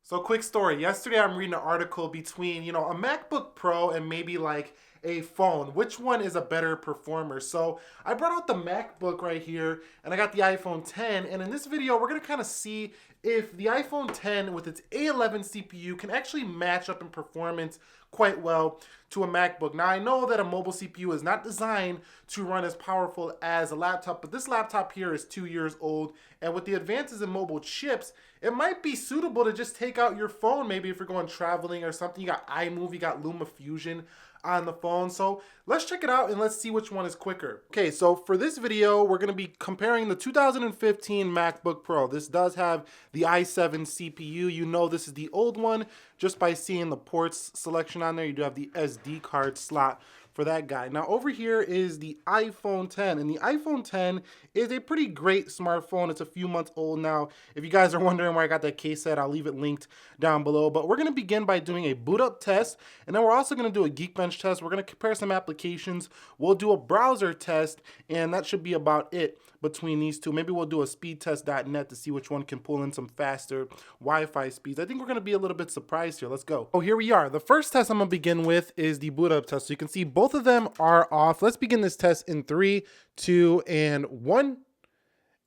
So quick story. Yesterday I'm reading an article between, a MacBook Pro and maybe like a phone. Which one is a better performer? So I brought out the MacBook right here and I got the iPhone 10. And in this video, we're going to kind of see if the iPhone 10 with its A11 CPU can actually match up in performance quite well to a MacBook. Now I know that a mobile CPU is not designed to run as powerful as a laptop, but this laptop here is 2 years old. And with the advances in mobile chips, it might be suitable to just take out your phone. Maybe if you're going traveling or something, you got iMovie, you got LumaFusion on the phone. So let's check it out and let's see which one is quicker. Okay, so for this video, we're gonna be comparing the 2015 MacBook Pro. This does have the i7 CPU. You know this is the old one just by seeing the ports selection on there. You do have the SD card slot for that guy. Now over here is the iPhone 10, and the iPhone 10 is a pretty great smartphone. It's a few months old now. If you guys are wondering where I got that case set, I'll leave it linked down below. But we're gonna begin by doing a Bootup test, and then we're also gonna do a Geekbench test. We're gonna compare some applications. We'll do a browser test, and that should be about it between these two. Maybe we'll do a speedtest.net to see which one can pull in some faster Wi-Fi speeds. I think we're gonna be a little bit surprised here. Let's go. Oh, here we are. The first test I'm gonna begin with is the Bootup test. So you can see both of them are off. Let's begin this test in 3, 2, and 1.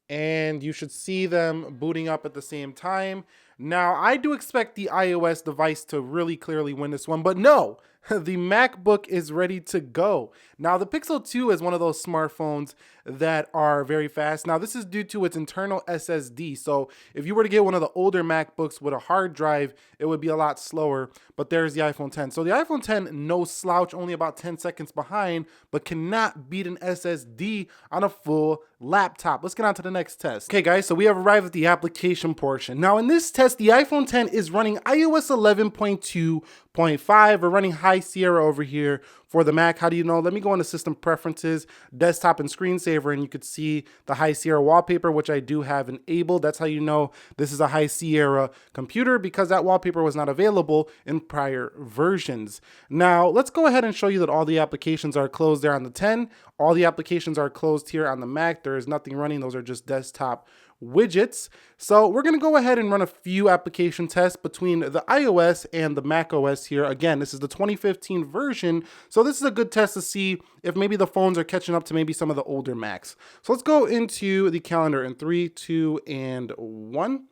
And you should see them booting up at the same time. Now, I do expect the iOS device to really clearly win this one, but no, the MacBook is ready to go. Now, the Pixel 2 is one of those smartphones that are very fast. Now, this is due to its internal SSD. So if you were to get one of the older MacBooks with a hard drive, it would be a lot slower, but there's the iPhone 10. So the iPhone 10, no slouch, only about 10 seconds behind, but cannot beat an SSD on a full laptop. Let's get on to the next test. Okay, guys, so we have arrived at the application portion. Now, in this test, the iPhone 10 is running iOS 11.2.5. We're running High Sierra over here for the Mac. How do you know? Let me go into System Preferences, Desktop, and Screensaver, and you could see the High Sierra wallpaper, which I do have enabled. That's how you know this is a High Sierra computer, because that wallpaper was not available in prior versions. Now, let's go ahead and show you that all the applications are closed there on the 10. All the applications are closed here on the Mac. There is nothing running. Those are just desktop widgets. So we're going to go ahead and run a few application tests between the iOS and the Mac OS here. Again, this is the 2015 version. So this is a good test to see if maybe the phones are catching up to maybe some of the older Macs. So let's go into the calendar in 3, 2, and 1.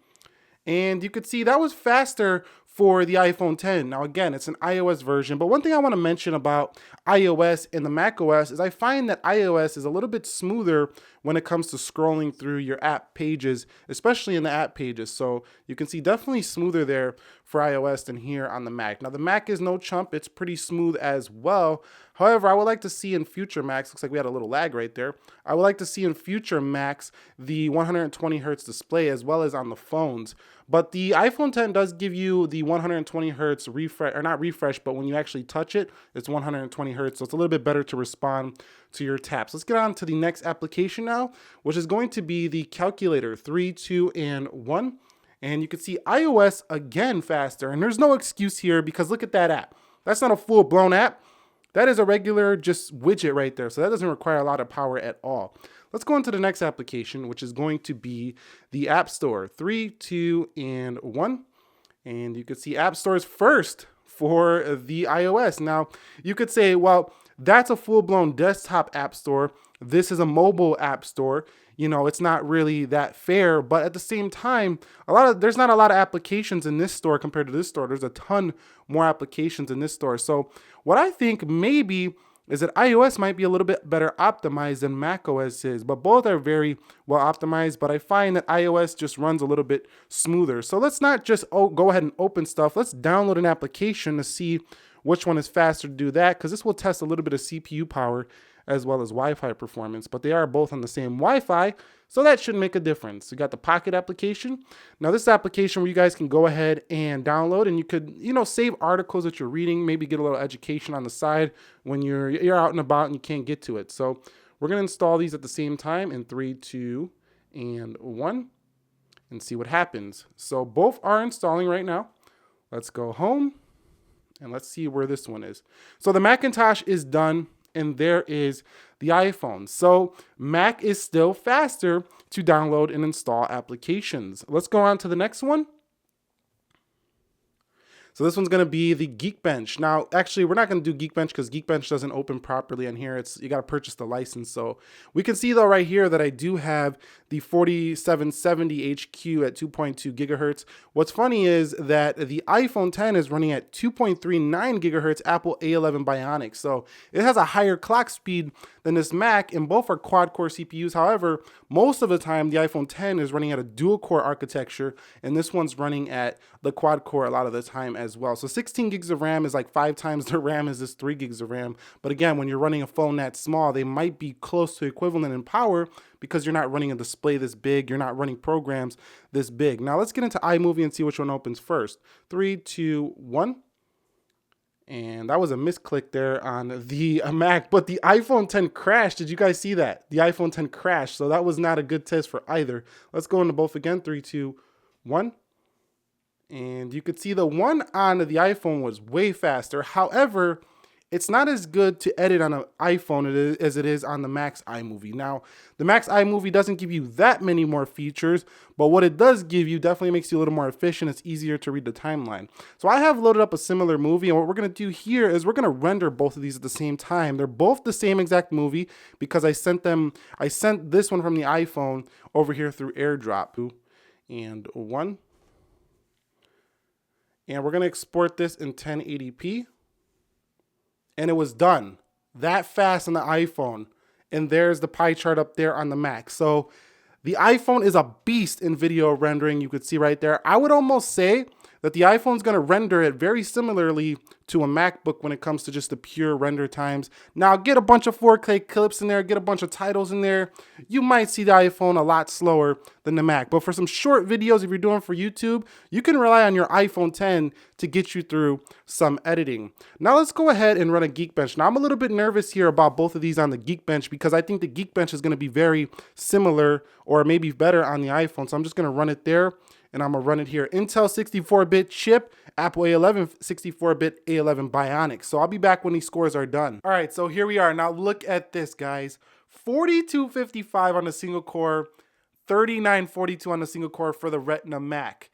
And you could see that was faster for the iPhone 10. Now, again, it's an iOS version, but one thing I want to mention about iOS and the Mac OS is I find that iOS is a little bit smoother when it comes to scrolling through your app pages, especially in the app pages. So you can see definitely smoother there for iOS than here on the Mac. Now, the Mac is no chump. It's pretty smooth as well. However, I would like to see in future Macs, looks like we had a little lag right there. I would like to see in future Macs the 120 hertz display as well as on the phones. But the iPhone 10 does give you the 120 hertz refresh, or not refresh, but when you actually touch it, it's 120 hertz. So it's a little bit better to respond to your taps. Let's get on to the next application now, which is going to be the calculator. 3, 2, and 1. And you can see iOS again faster. And there's no excuse here because look at that app. That's not a full-blown app. That is a regular just widget right there. So that doesn't require a lot of power at all. Let's go into the next application, which is going to be the App Store. 3, 2, and 1. And you can see App Store's first for the iOS. Now, you could say, well, that's a full-blown desktop app store. This is a mobile app store. You know, it's not really that fair, but at the same time, there's not a lot of applications in this store compared to this store. There's a ton more applications in this store. So what I think maybe is that iOS might be a little bit better optimized than macOS is, but both are very well optimized, but I find that iOS just runs a little bit smoother. So let's not just go ahead and open stuff. Let's download an application to see which one is faster to do that, because this will test a little bit of CPU power as well as Wi-Fi performance, but they are both on the same Wi-Fi, so that should make a difference. You got the Pocket application. Now this application where you guys can go ahead and download, and you could, save articles that you're reading, maybe get a little education on the side when you're out and about and you can't get to it. So we're gonna install these at the same time in 3, 2, and 1, and see what happens. So both are installing right now. Let's go home, and let's see where this one is. So the Macintosh is done, and there is the iPhone. So Mac is still faster to download and install applications. Let's go on to the next one. So this one's gonna be the Geekbench. Now, actually, we're not gonna do Geekbench because Geekbench doesn't open properly on here. You gotta purchase the license. So we can see though right here that I do have the 4770 HQ at 2.2 gigahertz. What's funny is that the iPhone 10 is running at 2.39 gigahertz Apple A11 Bionic. So it has a higher clock speed than this Mac, and both are quad-core CPUs. However, most of the time the iPhone 10 is running at a dual-core architecture, and this one's running at the quad-core a lot of the time as well. So 16 gigs of RAM is like 5 times the RAM as this 3 gigs of RAM. But again, when you're running a phone that small, they might be close to equivalent in power because you're not running a display this big, you're not running programs this big. Now let's get into iMovie and see which one opens first. 3, 2, 1. And that was a misclick there on the Mac, but the iPhone 10 crashed. Did you guys see that? The iPhone 10 crashed, so that was not a good test for either. Let's go into both again. 3, 2, 1. And you could see the one on the iPhone was way faster. However, it's not as good to edit on an iPhone as it is on the Mac's iMovie. Now, the Mac's iMovie doesn't give you that many more features, but what it does give you definitely makes you a little more efficient. It's easier to read the timeline. So I have loaded up a similar movie, and what we're going to do here is we're going to render both of these at the same time. They're both the same exact movie because I sent this one from the iPhone over here through AirDrop. 2 and 1. And we're going to export this in 1080p. And it was done that fast on the iPhone. And there's the pie chart up there on the Mac. So the iPhone is a beast in video rendering. You could see right there. I would almost say that the iPhone's going to render it very similarly to a MacBook when it comes to just the pure render times. Now, get a bunch of 4K clips in there, get a bunch of titles in there. You might see the iPhone a lot slower than the Mac. But for some short videos, if you're doing for YouTube, you can rely on your iPhone 10 to get you through some editing. Now, let's go ahead and run a Geekbench. Now, I'm a little bit nervous here about both of these on the Geekbench because I think the Geekbench is going to be very similar or maybe better on the iPhone. So I'm just going to run it there. And I'm going to run it here. Intel 64-bit chip, Apple A11 64-bit A11 Bionic. So I'll be back when these scores are done. All right, so here we are. Now look at this, guys. 4255 on the single core, 3942 on the single core for the Retina Mac.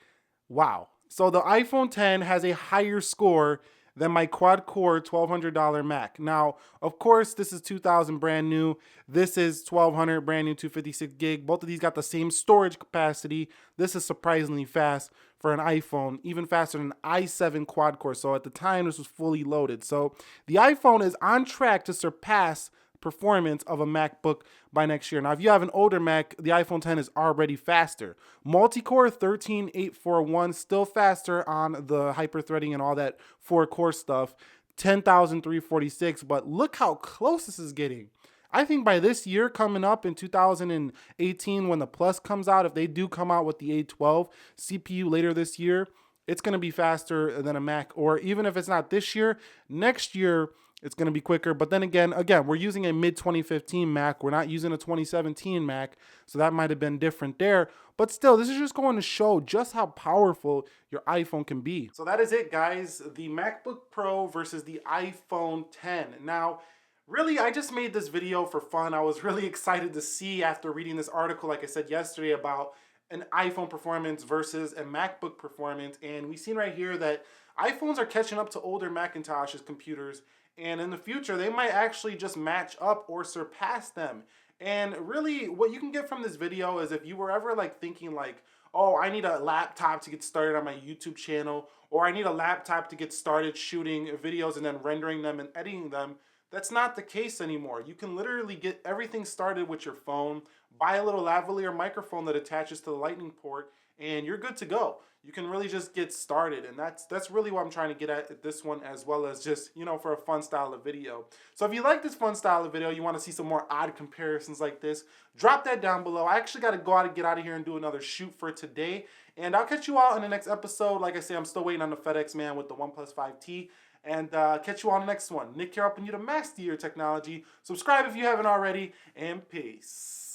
Wow. So the iPhone 10 has a higher score than my quad-core $1,200 Mac. Now, of course, this is 2000 brand new. This is 1200 brand new 256 gig. Both of these got the same storage capacity. This is surprisingly fast for an iPhone, even faster than an i7 quad-core. So at the time, this was fully loaded. So the iPhone is on track to surpass performance of a MacBook by next year. Now, if you have an older Mac, the iPhone 10 is already faster. Multi-core 13841, still faster on the hyper-threading and all that 4-core stuff. 10,346, but look how close this is getting. I think by this year coming up in 2018, when the Plus comes out, if they do come out with the A12 CPU later this year, it's going to be faster than a Mac. Or even if it's not this year, next year, it's going to be quicker. But then again, we're using a mid-2015 Mac. We're not using a 2017 Mac. So that might have been different there. But still, this is just going to show just how powerful your iPhone can be. So that is it, guys. The MacBook Pro versus the iPhone 10. Now, really, I just made this video for fun. I was really excited to see after reading this article, like I said yesterday, about an iPhone performance versus a MacBook performance. And we've seen right here that iPhones are catching up to older Macintoshes computers. And in the future, they might actually just match up or surpass them. And really, what you can get from this video is if you were ever like thinking like, oh, I need a laptop to get started on my YouTube channel, or I need a laptop to get started shooting videos and then rendering them and editing them, that's not the case anymore. You can literally get everything started with your phone, buy a little lavalier microphone that attaches to the lightning port, and you're good to go. You can really just get started, and that's really what I'm trying to get at this one, as well as just, you know, for a fun style of video. So if you like this fun style of video, you want to see some more odd comparisons like this, drop that down below. I actually got to go out and get out of here and do another shoot for today, and I'll catch you all in the next episode. Like I say, I'm still waiting on the FedEx man with the OnePlus 5T, and catch you all in the next one. Nick here, helping you to master your technology. Subscribe if you haven't already, and peace.